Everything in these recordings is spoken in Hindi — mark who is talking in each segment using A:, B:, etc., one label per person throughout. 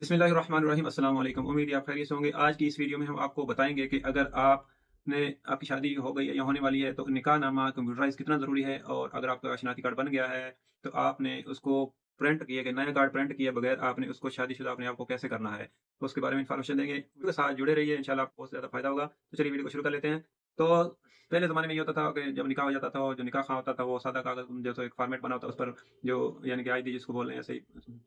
A: बिस्मिल्लाहिर्रहमानिर्रहीम अस्सलाम वालेकुम। उम्मीद है आप खैरियत से होंगे। आज की इस वीडियो में हम आपको बताएँगे कि अगर आपकी शादी हो गई है या होने वाली है तो निकाहनामा कंप्यूटराइज़ कितना ज़रूरी है, और अगर आपका शनाख्ती कार्ड बन गया है तो आपने उसको प्रिंट किए गए नया कार्ड प्रिंट किए बगैर आपने उसको शादीशुदा अपने आप को कैसे करना है, तो उसके बारे में इन्फॉर्मेशन देंगे। वीडियो के साथ जुड़े रहिए, इंशाल्लाह आपको बहुत ज़्यादा फ़ायदा होगा। तो चलिए वीडियो को शुरू कर लेते हैं। तो पहले ज़माने में ये होता था कि जब निकाह हो जाता था, और जो निकाह खां होता था वो सादा कागज़ जैसे एक फ़ॉर्मेट बना होता है, उस पर जो यानी कि आईडी जिसको बोल रहे हैं, ऐसे ही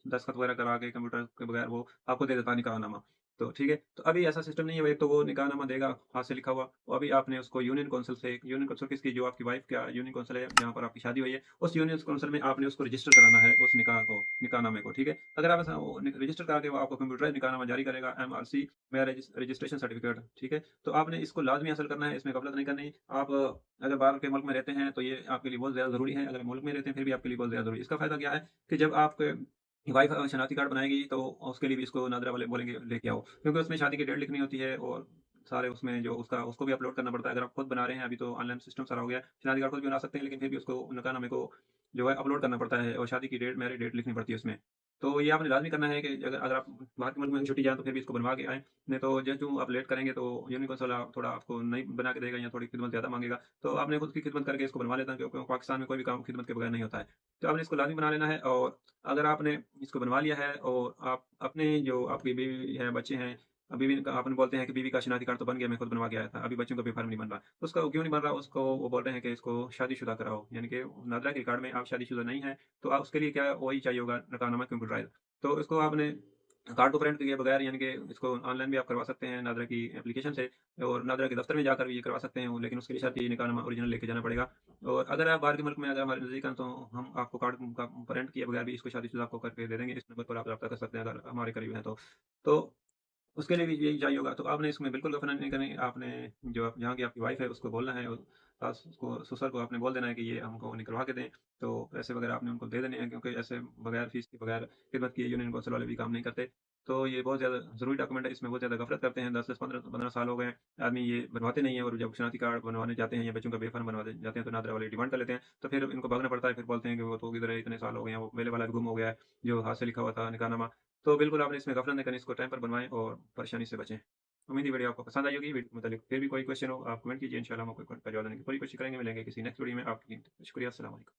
A: दस्तखत वगैरह करा के कंप्यूटर के बगैर वो आपको दे देता है निकाहनामा। तो ठीक है, तो अभी ऐसा सिस्टम नहीं है। एक तो वो निकाहनामा देगा हाथ से लिखा हुआ, और अभी आपने उसको यूनियन काउंसिल से, यूनियन काउंसिल किसकी, जो आपकी वाइफ का यूनियन काउंसिल है जहाँ पर आपकी शादी हुई है, उस यूनियन काउंसिल में आपने उसको रजिस्टर कराना है, उस निकाह को, निकाहनामे को। ठीक है, अगर आप ऐसा वो रजिस्टर करा के वो आपको कंप्यूटराइज निकाहनामा जारी करेगा, एमआरसी, मैरिज रजिस्ट्रेशन सर्टिफिकेट। ठीक है, तो आपने इसको लाजमी हासिल करना है, इसमें गफलत नहीं करनी। आप अगर बाहर के मुल्क में रहते हैं तो ये आपके लिए बहुत ज़्यादा ज़रूरी है। अगर मुल्क में रहते हैं फिर भी आपके लिए बहुत ज़्यादा ज़रूरी है। इसका फ़ायदा क्या है कि जब आप वाइफ़ शनाख्ती कार्ड बनाएगी तो उसके लिए भी इसको नादरा वाले बोलेंगे लेके आओ, क्योंकि उसमें शादी की डेट लिखनी होती है, और सारे उसमें जो उसका उसको भी अपलोड करना पड़ता है। अगर आप खुद बना रहे हैं, अभी तो ऑनलाइन सिस्टम सारा हो गया है, शनाख्ती कार्ड खुद भी बना सकते हैं, लेकिन फिर भी उसको निकाहनामे को जो है अपलोड करना पड़ता है, और शादी की डेट, मैरिज डेट लिखनी पड़ती है उसमें। तो ये आपने लाज़मी करना है कि अगर अगर आप बाहर के मुल्क में छुट्टी जाएँ तो फिर भी इसको बनवा के आएँ। नहीं तो जो आप लेट करेंगे तो यूनियन कौंसिल थोड़ा आपको नहीं बना के देगा, या थोड़ी खिदमत ज़्यादा माँगेगा। तो आपने खुद की खिदमत करके इसको बनवा लेना, क्योंकि पाकिस्तान में कोई भी काम खिदमत के बगैर नहीं होता है। तो आपने इसको लाज़मी बना लेना है, और अगर आपने इसको बनवा लिया है और आप अपने जो आपकी बीवी है, बच्चे हैं, बीवी का आपने बोलते हैं कि बीवी का शनाख्ती कार्ड तो बन गया, मैं खुद बनवा के आया था, अभी बच्चों का पेपर नहीं बन रहा। तो उसका क्यों नहीं बन रहा? उसको वो बोल रहे हैं कि इसको शादीशुदा कराओ, यानी कि नादरा के रिकॉर्ड में आप शादीशुदा नहीं हैं, तो उसके लिए क्या वही चाहिए होगा, निकाहनामा कंप्यूटराइज़। तो इसको आपने कार्ड को प्रिंट किए बगैर, यानी कि इसको ऑनलाइन भी आप करवा सकते हैं नादरा की एप्लीकेशन से, और नादरा के दफ्तर में जाकर भी ये करवा सकते हैं, लेकिन उसके लिए शर्त ये निकाहनामा ओरिजिनल लेके जाना पड़ेगा। और अगर आप बाहर के मुल्क में, अगर हमारे नज़दीक हैं, तो हम आपको कार्ड का प्रिंट किए बगैर भी इसको शादीशुदा आपको करके दे देंगे। इस नंबर पर आप रब्ता कर सकते हैं अगर हमारे करीब हैं तो। तो उसके लिए भी यही चाहिए होगा, तो आपने इसमें बिल्कुल गफला नहीं करनी। आपने जो आप जहाँ की आपकी वाइफ़ है उसको बोलना है, और सास को, ससुर को आपने बोल देना है कि ये हमको निकलवा के दें। तो पैसे वगैरह आपने उनको दे देने हैं, क्योंकि ऐसे बगैर फ़ीस के, बगैर खिदमत किए यूनियन काउंसिल वाले भी काम नहीं करते। तो ये बहुत ज़्यादा ज़रूरी डॉक्यूमेंट है, इसमें बहुत ज़्यादा गफलत करते हैं। 10-10, 15-15 साल हो गए हैं, आदमी ये बनवाते नहीं है, और जब शनाख्ती कार्ड बनवाने जाते हैं या बच्चों का बेफ़र्म बनवाने जाते हैं तो नादरा वाले डिमांड कर लेते हैं। तो फिर इनको भागना पड़ता है, फिर बोलते हैं कि वो तो किधर है, इतने साल हो गए हैं, वो पहले वाला भी गुम हो गया है, जो हाथ से लिखा हुआ था निकाहनामा। तो बिल्कुल आपने इसमें गफलत नहीं करनी, इसको टाइम पर बनवाएँ और परेशानी से बचें। उम्मीद है वीडियो आपको पसंद आई होगी। वीडियो के मुतालिक फिर भी कोई क्वेश्चन हो आप कमेंट कीजिए, इंशाल्लाह हम आपको का जवाब देने की पूरी कोशिश करेंगे। मिलेंगे किसी नेक्स्ट वीडियो में। आपकी शुक्रिया, अस्सलाम वालेकुम।